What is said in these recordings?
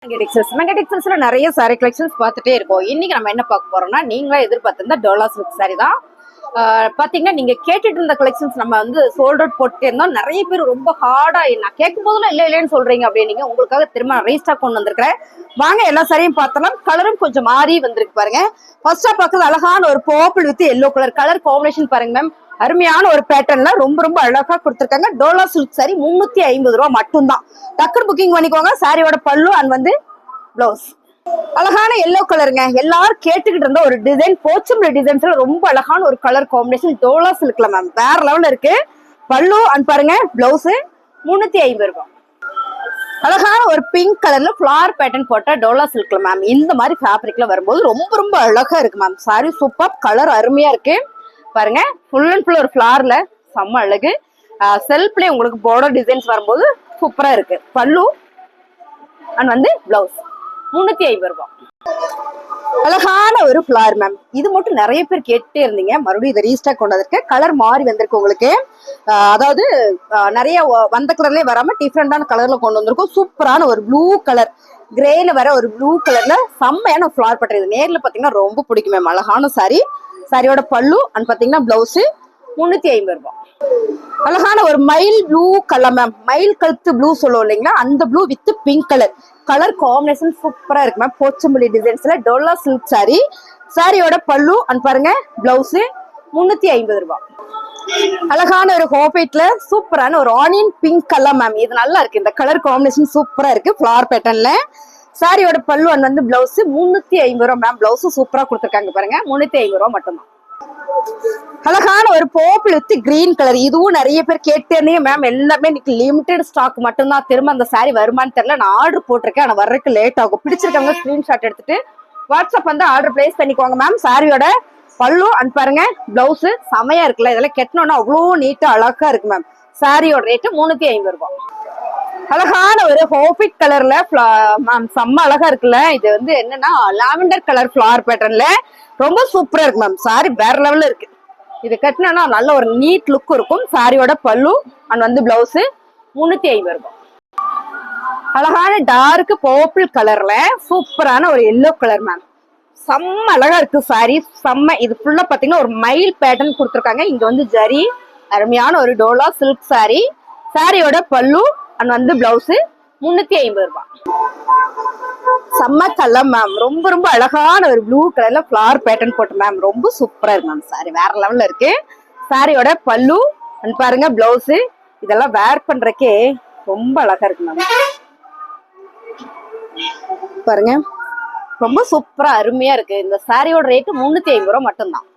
மெங்கடெக்ஸஸ்ல நிறைய sorry collections பார்த்துட்டே இருக்கோம். இன்னைக்கு நம்ம என்ன பார்க்க போறோம்னா, நீங்களா எதிர்பார்த்திருந்த டோலா சில்க் சாரி தான். பாத்தீங்கன்னா நீங்க கேட்டுட்டு இருந்த கலெக்ஷன்ஸ் நம்ம வந்து சோல்ட் அவுட் போட்டுட்டே இருந்தோம். நிறைய பேர் ரொம்ப ஹார்டா நான் கேட்கும் போதெல்லாம் இல்லைன்னு சொல்றீங்க அப்படின்னு உங்களுக்காக திரும்ப ரீஸ்டாக் கொண்டு வந்திருக்கிறேன். வாங்க எல்லா சாரியும் பார்த்தலாம். கலரும் கொஞ்சம் மாறி வந்திருக்கு பாருங்க. ஃபர்ஸ்டா பாக்குறது அழகான ஒரு purple with yellow colour combination பாருங்க மேம். அருமையான ஒரு பேட்டர்ன்ல ரொம்ப ரொம்ப அழகா கொடுத்திருக்காங்க. டோலா சில்க் சாரி 350 ரூபாய் மட்டும்தான். டக்குனு புக்கிங் பண்ணிக்கோங்க. சாரியோட பல்லு அண்ட் வந்து பிளவுஸ் அழகான எல்லோ கலருங்க. எல்லாரும் கேட்டுக்கிட்டு இருந்த ஒரு டிசைன், போச்சம்பள்ளி டிசைன்ஸ்ல ரொம்ப அழகான ஒரு கலர் காம்பினேஷன் டோலா சில்க்ல மேம். வேற லெவல்ல இருக்கு. பல்லு அண்ட் பாருங்க பிளவுஸ் 350 ரூபாய். அழகான ஒரு பிங்க் கலர்ல ஃபிளார் பேட்டர்ன் போட்ட டோலா சில்க்ல மேம். இந்த மாதிரி ஃபேப்ரிக்ல வரும்போது ரொம்ப ரொம்ப அழகா இருக்கு மேம். சாரி சூப்பர், கலர் அருமையா இருக்கு பாருங்க. ஃபுல் அண்ட் ஃபுல் ஒரு ஃபிளார்ல செம்ம அழகு. செல்ஃப்லயே உங்களுக்கு பார்டர் டிசைன்ஸ் வரும்போது சூப்பரா இருக்கு. பல்லு அண்ட் வந்து பிளவுஸ் 350 ரூபாய். அழகான ஒரு ஃபிளார் மேம். இது மட்டும் நிறைய பேர் கேட்டே இருந்தீங்க. மறுபடியும் இதை ரீஸ்டாக் கொண்டு வந்திருக்கேன். கலர் மாறி வந்திருக்கு உங்களுக்கு. அதாவது நிறைய வந்த கலர்லயே வராம டிஃப்ரெண்டான கலர்ல கொண்டு வந்திருக்கோம். சூப்பரான ஒரு ப்ளூ கலர், கிரேல வர ஒரு ப்ளூ கலர்ல செம்மையான ஃபிளார் பட்டது. நேர்ல பாத்தீங்கன்னா ரொம்ப பிடிக்கும் மேம். அழகான சாரி. சாரியோட பல்லு அண்ட் பாத்தீங்கன்னா பிளவுஸ் 350 ரூபாய். அழகான ஒரு மயில் ப்ளூ கலர் மேம். மயில் கழுத்து ப்ளூ சொல்லுவோம் இல்லைங்களா, அந்த blue with pink colour combination சூப்பரா இருக்கு மேம். போச்சம்பள்ளி டிசைன்ஸ்ல டோலா சில்க் சாரி. சாரியோட பல்லு அண்ட் பாருங்க பிளவுஸ் 350 ரூபாய். அழகான ஒரு ஹோபைட்ல சூப்பரான ஒரு ஆனியன் பிங்க் கலர் மேம். இது நல்லா இருக்கு. இந்த கலர் காம்பினேஷன் சூப்பரா இருக்கு. ஃபிளார் பேட்டர்ன்ல சாரியோட பல்லு அண்ட் வந்து பிளவுஸ் 350 ரூபாய் மேம். பிளவுஸ் சூப்பரா கொடுத்துருக்காங்க பாருங்க. 350 ரூபாய் மட்டும்தான். அழகான ஒரு பர்பிள் வித் கிரீன் கலர். இதுவும் நிறைய பேர் கேட்டேனே மேம். எல்லாமே இன்னைக்கு லிமிடெட் ஸ்டாக் மட்டும்தான். திரும்ப அந்த சாரி வருமானு தெரியல. நான் ஆர்டர் போட்டிருக்கேன், ஆனா வர்றதுக்கு லேட் ஆகும். பிடிச்சிருக்கவங்க ஸ்கிரீன்ஷாட் எடுத்துட்டு வாட்ஸ்அப் வந்து ஆர்டர் பிளேஸ் பண்ணிக்கோங்க மேம். சாரியோட பல்லு அண்ட் பாருங்க பிளவுஸ் செமையா இருக்குல்ல. இதெல்லாம் கெட்டணும்னா அவ்வளோ நீட்டா அழகா இருக்கு மேம். சாரியோட ரேட்டு 350 ரூபாய். அழகான ஒரு ஹோபிட் கலர்ல மேம் செம்ம அழகா இருக்குல்ல. இது வந்து என்னன்னா லாவெண்டர் கலர் ஃபிளார் பேட்டர்ன்ல ரொம்ப சூப்பரா இருக்கு மேம். சாரி வேற லெவல்ல இருக்கு. இது கட்டினா நல்ல ஒரு நீட் லுக் இருக்கும். சாரியோட பல்லு அண்ட் வந்து பிளவுஸ் 350 ரூபாய். அழகான டார்க் பர்பிள் கலர்ல சூப்பரான ஒரு எல்லோ கலர் மேம். செம்ம அழகா இருக்கு சாரி. செம்ம. இது ஃபுல்லா பாத்தீங்கன்னா ஒரு மயில் பேட்டர்ன் கொடுத்துருக்காங்க. இங்க வந்து ஜரி. அருமையான ஒரு டோலா சில்க் சாரி. சாரியோட பல்லு அண்ட் வந்து பிளவுஸ் 350 ரூபாய். செம்ம கலர் மேம். ரொம்ப ரொம்ப அழகான ஒரு ப்ளூ கலர்ல ஃபிளார் பேட்டர்ன் போட்டு மேம். ரொம்ப சூப்பரா இருக்கு மேம். சாரி வேற லெவல்ல இருக்கு. சாரியோட பல்லு அண்ட் பாருங்க பிளவுஸ். இதெல்லாம் வேர் பண்றக்கே ரொம்ப அழகா இருக்கு மேம். பாருங்க ரொம்ப சூப்பரா அருமையா இருக்கு. இந்த சாரியோட ரேட்டு 350 ரூபாய் மட்டும்தான்.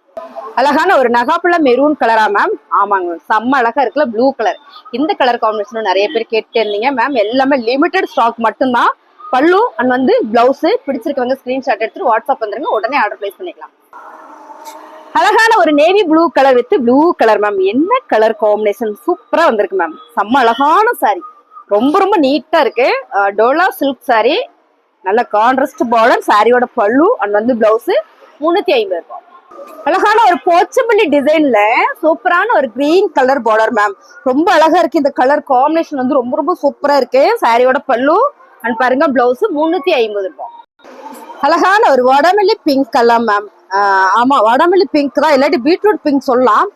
அழகான ஒரு நகாப்புல மெரூன் கலரா மேம். ஆமாங்க, செம்ம அழகா இருக்குல்ல ப்ளூ கலர். இந்த கலர் காம்பினேஷனும் நிறைய பேர் கேட்டு இருந்தீங்க மேம். எல்லாமே லிமிடெட் ஸ்டாக் மட்டும்தான். பல்லு அண்ட் வந்து பிளவுஸ் பிடிச்சிருக்கவங்க ஸ்கிரீன்ஷாட் எடுத்துட்டு வாட்ஸ்அப் வந்துருங்க. உடனே ஆர்டர் பிளேஸ் பண்ணிக்கலாம். அழகான ஒரு navy blue colour with blue colour ma'am. என்ன கலர் காம்பினேஷன் சூப்பரா வந்திருக்கு மேம். செம்ம அழகான சாரி. ரொம்ப ரொம்ப நீட்டா இருக்கு. Dola silk sorry. நல்ல கான்ட்ராஸ்ட் பார்டர். சாரியோட பல்லு அண்ட் வந்து பிளவுஸ் 350 ரூபாய். அழகான ஒரு போச்சம்பள்ளி டிசைன்ல சூப்பரான ஒரு கிரீன் கலர் பார்டர் மேம். ரொம்ப அழகா இருக்கு. இந்த கலர் காம்பினேஷன் வந்து ரொம்ப ரொம்ப சூப்பரா இருக்கு. சாரியோட பல்லு அண்ட் பாருங்க பிளவுஸ் 350 ரூபாய். அழகான ஒரு வடமல்லி பிங்க் கலர் மேம். ஆமா, வடமல்லி பிங்க் தான், இல்லாட்டி பீட்ரூட் பிங்க் சொல்லலாம்.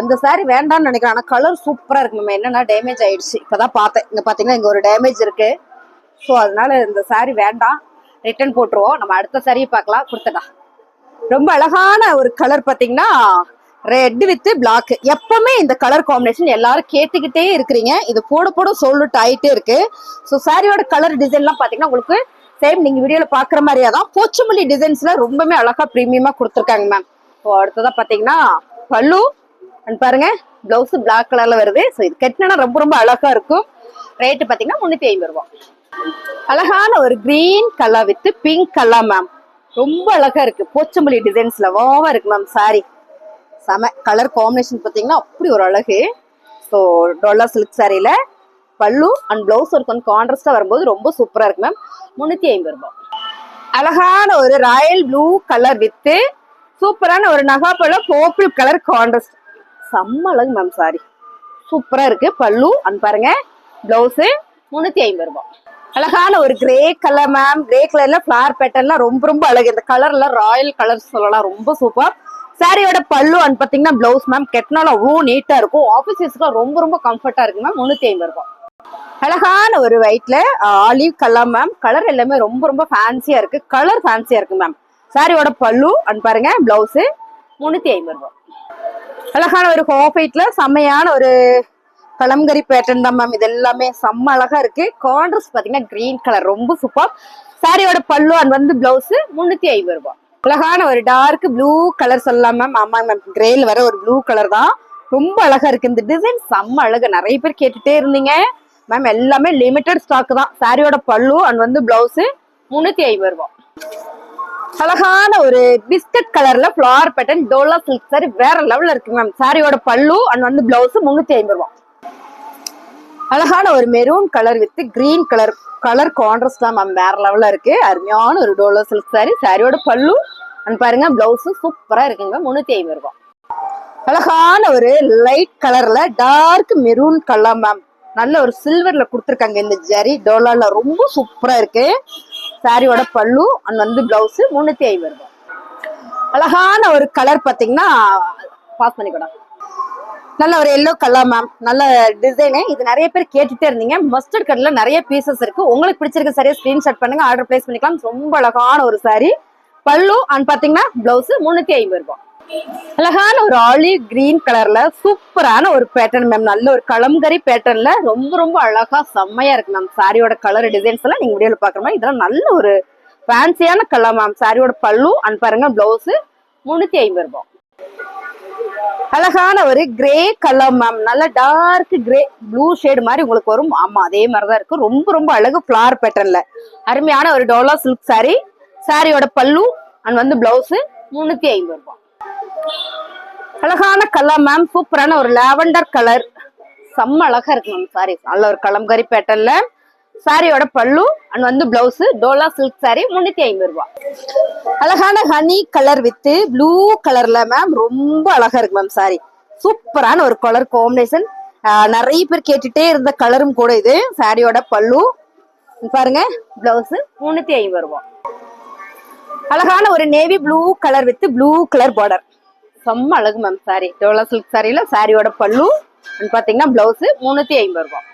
இந்த சாரி வேண்டாம்னு நினைக்கிறேன். ஆனா கலர் சூப்பரா இருக்கு மேம். என்னன்னா டேமேஜ் ஆயிடுச்சு. இப்பதான் பார்த்தேன். இங்க பாத்தீங்கன்னா இங்க ஒரு டேமேஜ் இருக்கு. ஸோ அதனால இந்த சாரி வேண்டாம், ரிட்டர்ன் போட்டுருவோம். நம்ம அடுத்த சாரியை பார்க்கலாம். கொடுத்துடா. ரொம்ப அழகான ஒரு கலர் பாத்தீங்கன்னா ரெட் வித் பிளாக். எப்பவுமே இந்த கலர் காம்பினேஷன் எல்லாரும் கேட்டுக்கிட்டே இருக்கிறீங்க. இது போட போட சோல்ட் ஆயிட்டே இருக்கு. ஸோ சாரியோட கலர் டிசைன் எல்லாம் பாத்தீங்கன்னா உங்களுக்கு சேம் நீங்க வீடியோல பாக்குற மாதிரியா தான். போச்சம்பள்ளி டிசைன்ஸ்ல ரொம்பவே அழகா பிரீமியமா கொடுத்துருக்காங்க மேம். ஸோ அடுத்ததா பாத்தீங்கன்னா பல்லு அண்ட் பாருங்க பிளவுஸ் பிளாக் கலர்ல வருது. ஸோ இது கட்டினா ரொம்ப ரொம்ப அழகா இருக்கும். ரேட்டு பாத்தீங்கன்னா 350 ரூபாய். அழகான ஒரு green colour with pink colour ma'am. ரொம்ப அழகா இருக்கு. போச்சம்பள்ளி டிசைன்ஸ்ல வாவா இருக்கு மேம். சாரி செம. கலர் காம்பினேஷன் பாத்தீங்கன்னா அப்படி ஒரு அழகு. ஸோ டோலா சில்க் சாரியில பல்லு அண்ட் பிளவுஸ் ஒரு கொஞ்சம் கான்ட்ராஸ்டா வரும்போது ரொம்ப சூப்பரா இருக்கு மேம். 350 ரூபாய். அழகான ஒரு ராயல் ப்ளூ கலர் வித் சூப்பரான ஒரு நகாப்பழ பர்பிள் கலர் கான்ட்ராஸ்ட். செம்ம அழகு மேம். சாரி சூப்பரா இருக்கு. பல்லு அண்ட் பாருங்க பிளவுஸ் 350 ரூபாய். அழகான ஒரு கிரே கலர் மேம். கிரே கலர்ல ஃபிளவர் பேட்டர்ன்லாம் ரொம்ப ரொம்ப அழகு. இந்த கலர்ல ராயல் கலர் சொல்லலாம், ரொம்ப சூப்பர். சாரியோட பல்லு அண்ட் பாத்தீங்கன்னா பிளவுஸ் மேம். கெட்டினாலும் அவ்வளோ நீட்டா இருக்கும். ஆபீஸஸ்க்குலாம் ரொம்ப ரொம்ப கம்ஃபர்ட்டா இருக்கு மேம். 350 ரூபாய். அழகான ஒரு ஒயிட்ல ஆலிவ் கலர் மேம். கலர் எல்லாமே ரொம்ப ரொம்ப ஃபேன்சியா இருக்கு. கலர் ஃபேன்சியா இருக்கு மேம். சாரியோட பல்லு அண்ட் பாருங்க பிளவுஸ் 350 ரூபாய். அழகான ஒரு ஹாஃப் ஒயிட்ல செம்மையான ஒரு கலம்கரி பேட்டர்ன் தான் மேம். இது எல்லாமே செம்ம அழகா இருக்கு. கான்ட்ராஸ்ட் பாத்தீங்கன்னா கிரீன் கலர், ரொம்ப சூப்பர். சாரியோட பல்லு அண்ட் வந்து பிளவுஸ் 350 ரூபாய். அழகான ஒரு டார்க் ப்ளூ கலர் சொல்லலாம் மேம். ஆமா மேம், கிரேல வர ஒரு ப்ளூ கலர் தான், ரொம்ப அழகா இருக்கு. இந்த டிசைன் செம்ம அழகு. நிறைய பேர் கேட்டுட்டே இருந்தீங்க மேம். எல்லாமே லிமிடெட் ஸ்டாக் தான். சாரியோட பல்லு அண்ட் வந்து பிளவுஸ் 350 ரூபாய். அழகான ஒரு பிஸ்கட் கலர்ல flower pattern Dola silk sorry வேற லெவல்ல இருக்கு மேம். சாரியோட பல்லு அண்ட் வந்து பிளவுஸ் 350 ரூபாய். அழகான ஒரு maroon colour with green colour, colour contrast தான் மேம், வேற லெவல்ல இருக்கு. அருமையான ஒரு டோலா சில்க் சாரி. சாரியோட பல்லு அண்ட் பாருங்க பிளவுஸ் சூப்பரா இருக்குங்க. 350 ரூபாய். அழகான ஒரு லைட் கலர்ல டார்க் மெரூன் கலர் மேம். நல்ல ஒரு சில்வர்ல கொடுத்துருக்காங்க. இந்த ஜரி டோலால ரொம்ப சூப்பரா இருக்கு. சாரியோட பல்லு அண்ட் வந்து பிளவுஸ் 350 ரூபாய். அழகான ஒரு கலர் பாத்தீங்கன்னா பாஸ் பண்ணிக்கூட நல்ல ஒரு எல்லோ கலர் மேம். நல்ல டிசைனு. இது நிறைய பேர் கேட்டுட்டே இருந்தீங்க. மஸ்டர்ட் கலர்ல நிறைய பீசஸ் இருக்கு. உங்களுக்கு பிடிச்சிருக்க சரியா ஸ்கிரீன்ஷாட் பண்ணுங்க, ஆர்டர் பிளேஸ் பண்ணிக்கலாம். ரொம்ப அழகான ஒரு சாரி. பல்லு அண்ட் பாத்தீங்கன்னா பிளவுஸ் 350 ரூபாய். அழகான ஒரு ஆலிவ் கிரீன் கலர்ல சூப்பரான ஒரு பேட்டர்ன் மேம். நல்ல ஒரு கலம்கரி பேட்டர்ன்ல ரொம்ப ரொம்ப அழகா செம்மையா இருக்கு மேம். சாரியோட கலர் டிசைன்ஸ் எல்லாம் நீங்க வீடியோல பாக்குற மாதிரி இதெல்லாம் நல்ல ஒரு ஃபேன்சியான கலர் மேம். சாரியோட பல்லு அண்ட் பாருங்க பிளவுஸ் 350 ரூபாய். அழகான ஒரு கிரே கலர் மேம். நல்ல டார்க் கிரே ப்ளூ ஷேடு மாதிரி உங்களுக்கு வரும். ஆமா, அதே மாதிரிதான் இருக்கு. ரொம்ப ரொம்ப அழகு ஃபிளவர் பேட்டர்ன்ல அருமையான ஒரு டோலா சில்க் சாரி. சாரியோட பல்லு அண்ட் வந்து பிளவுஸ் 350 ரூபாய். அழகான கலர் மேம். சூப்பரான ஒரு லாவெண்டர் கலர், செம்ம அழகா இருக்கு மேம். சாரி நல்ல ஒரு கலம்கரி பேட்டர்ன்ல. சாரியோட பல்லு அண்ட் வந்து பிளவுஸ் டோலா சில்க் சாரி 350 ரூபாய். அழகான ஹனி கலர் வித் ப்ளூ கலர்ல மேம். ரொம்ப அழகா இருக்கு மேம். சாரி சூப்பரான ஒரு கலர் காம்பினேஷன். நிறைய பேர் கேட்டுட்டே இருந்த கலரும் கூட இது. சாரியோட பல்லு பாருங்க பிளவுஸ் 350 ரூபாய். அழகான ஒரு navy blue colour with blue colour border, செம்ம அழகு மேம். சாரி டோலா சில்க் சாரியில சாரியோட பல்லு பாத்தீங்கன்னா பிளவுஸ் 350 ரூபாய்.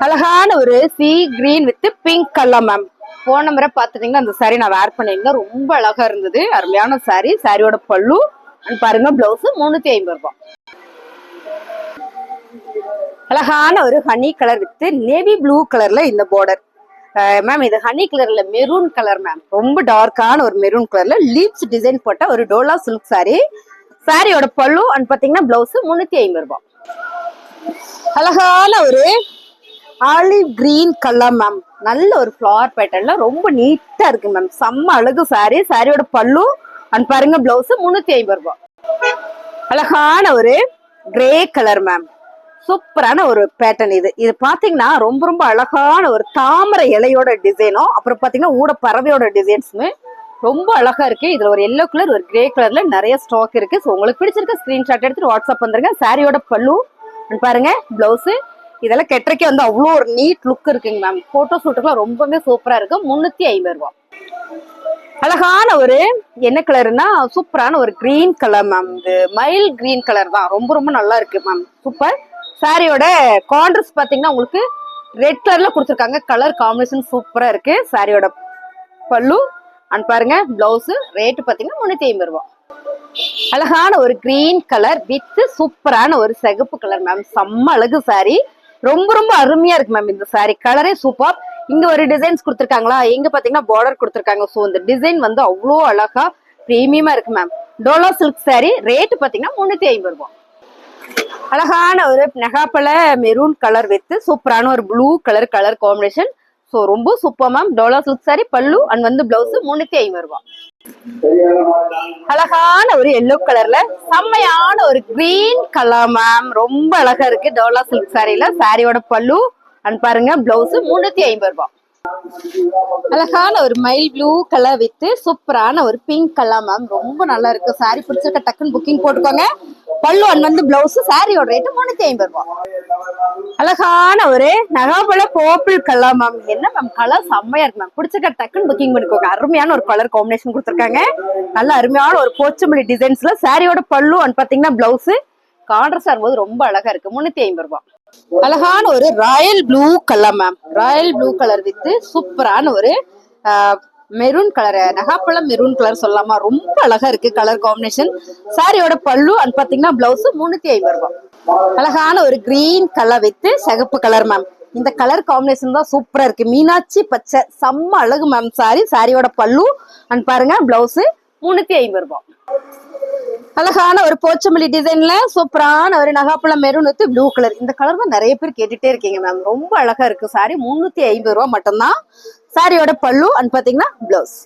அழகான ஒரு C green with pink colour ma'am. போன முறை பாத்துட்டீங்கன்னா அந்த சாரி நான் வேர் பண்ணியிருந்தேன், ரொம்ப அழகா இருந்தது. அருமையான சாரி. சாரியோட பல்லு பாருங்க பிளவுஸ் 350 ரூபாய். அழகான ஒரு honey colour with navy blue கலர்ல இந்த பார்டர் மேம். இது ஹனி கலர்ல மெரூன் கலர் மேம். ரொம்ப டார்க்கான ஒரு மெரூன் கலர்ல லீப்ஸ் டிசைன் போட்ட ஒரு டோலா சில்க் சாரி. சாரியோட பல்லு அண்ட் பாத்தீங்கன்னா பிளவுஸ் 350 ரூபாய். அழகான ஒரு ஆலிவ் கிரீன் கலர் மேம். நல்ல ஒரு ஃபிளவர் பேட்டர்ன்ல ரொம்ப நீட்டா இருக்கு மேம். செம்ம அழகு சாரி. சாரியோட பல்லு அண்ட் பாருங்க பிளவுஸ் 350 ரூபாய். அழகான ஒரு கிரே கலர் மேம். சூப்பரான ஒரு பேட்டர்ன் இது. இது பாத்தீங்கன்னா ரொம்ப ரொம்ப அழகான ஒரு தாமரை இலையோட டிசைனும் அப்புறம் பாத்தீங்கன்னா ஊட பறவையோட டிசைன்ஸுமே ரொம்ப அழகா இருக்கு. இதுல ஒரு எல்லோ கலர் ஒரு கிரே கலர்ல நிறைய ஸ்டாக் இருக்கு. ஸோ உங்களுக்கு பிடிச்சிருக்க ஸ்கிரீன்ஷாட் எடுத்துட்டு வாட்ஸ்அப் வந்துருங்க. சாரியோட பல்லு பாருங்க பிளவுஸ் இதெல்லாம் கெட்டரைக்கே வந்து அவ்வளோ ஒரு நீட் லுக் இருக்குங்க மேம். போட்டோ ஷூட்டுக்குலாம் ரொம்பவே சூப்பரா இருக்கு. 350 ரூபாய். அழகான ஒரு என்ன கலர்னா சூப்பரான ஒரு கிரீன் கலர் மேம். இது மைல் கிரீன் கலர் தான், ரொம்ப ரொம்ப நல்லா இருக்கு மேம். சூப்பர். சாரியோட கான்ட்ராஸ்ட் பாத்தீங்கன்னா உங்களுக்கு ரெட் கலர்ல கொடுத்துருக்காங்க. கலர் காம்பினேஷன் சூப்பரா இருக்கு. சாரியோட பல்லு அண்ட் பாருங்க பிளவுஸ் ரேட் பாத்தீங்கன்னா 350 ரூபாய். அழகான ஒரு கிரீன் கலர் வித் சூப்பரான ஒரு சிகப்பு கலர் மேம். செம்ம அழகு சாரி. ரொம்ப ரொம்ப அருமையா இருக்கு மேம். இந்த சாரி கலரே சூப்பர். இங்க ஒரு டிசைன்ஸ் கொடுத்துருக்காங்களா, எங்க பாத்தீங்கன்னா பார்டர் கொடுத்துருக்காங்க. ஸோ இந்த டிசைன் வந்து அவ்வளோ அழகா பிரீமியமா இருக்கு ma'am. Dola silk sorry rate பாத்தீங்கன்னா 350 ரூபாய். அழகான ஒரு நெகாப்பழ மெரூன் கலர் வித் சூப்பரான ஒரு blue colour colour combination. So ரொம்ப super ma'am. Dola silk sari பல்லு அண்ட் வந்து பிளவுஸ் 350 ரூபாய். அழகான ஒரு எல்லோ கலர்ல செம்மையான ஒரு கிரீன் கலர் மேம். ரொம்ப அழகா இருக்கு டோலா சில்க் சாரியில. சாரியோட பல்லு அண்ட் பாருங்க பிளவுஸ் 350 ரூபாய். அழகான ஒரு மயில் ப்ளூ கலர் வித் சூப்பரான ஒரு பிங்க் கலர் மேம். ரொம்ப நல்லா இருக்கு. சாரி பிடிச்சிருக்க டக்குன்னு புக்கிங் போட்டுக்கோங்க. பல்லு வந்து பிளவுஸ். சாரியோட ரேட்டு 350 ரூபாய். அழகான ஒரு நகாபல பர்பிள் கலர் மேம். என்ன மேம் கலர் செம்மையா இருக்கு மேம். பிடிச்சிருக்க டக்குன்னு புக்கிங் பண்ணிக்கோங்க. அருமையான ஒரு கலர் காம்பினேஷன் கொடுத்துருக்காங்க. நல்ல அருமையான ஒரு போச்சமல்லி டிசைன்ஸ்ல சாரியோட பல்லு பாத்தீங்கன்னா பிளவுஸ் கான்ட்ராஸ்ட் ஆகும்போது ரொம்ப அழகா இருக்கு. 350 ரூபாய். அழகான ஒரு Royal blue colour ma'am. Royal blue colour with சூப்பரான ஒரு மெரூன் கலர், நகாப்பழம் மெரூன் கலர் சொல்லலாமா. ரொம்ப அழகா இருக்கு கலர் காம்பினேஷன். சாரியோட பல்லு பாத்தீங்கன்னா பிளவுஸ் 350 ரூபாய். அழகான ஒரு கிரீன் கலர் வித் சிகப்பு கலர் மேம். இந்த கலர் காம்பினேஷன் தான் சூப்பரா இருக்கு. மீனாட்சி பச்சை செம்ம அழகு மேம். சாரியோட பல்லு பாருங்க பிளவுஸ் 350 ரூபாய். அழகான ஒரு போச்சமல்லி டிசைன்ல சூப்பரான ஒரு நகாப்பழம் மெரூன் வித் ப்ளூ கலர். இந்த கலர் தான் நிறைய பேர் கேட்டுட்டே இருக்கீங்க மேம். ரொம்ப அழகா இருக்கு. சாரி 350 ரூபாய் மட்டும்தான். சாரியோட பல்லு பாத்தீங்கன்னா பிளவுஸ்.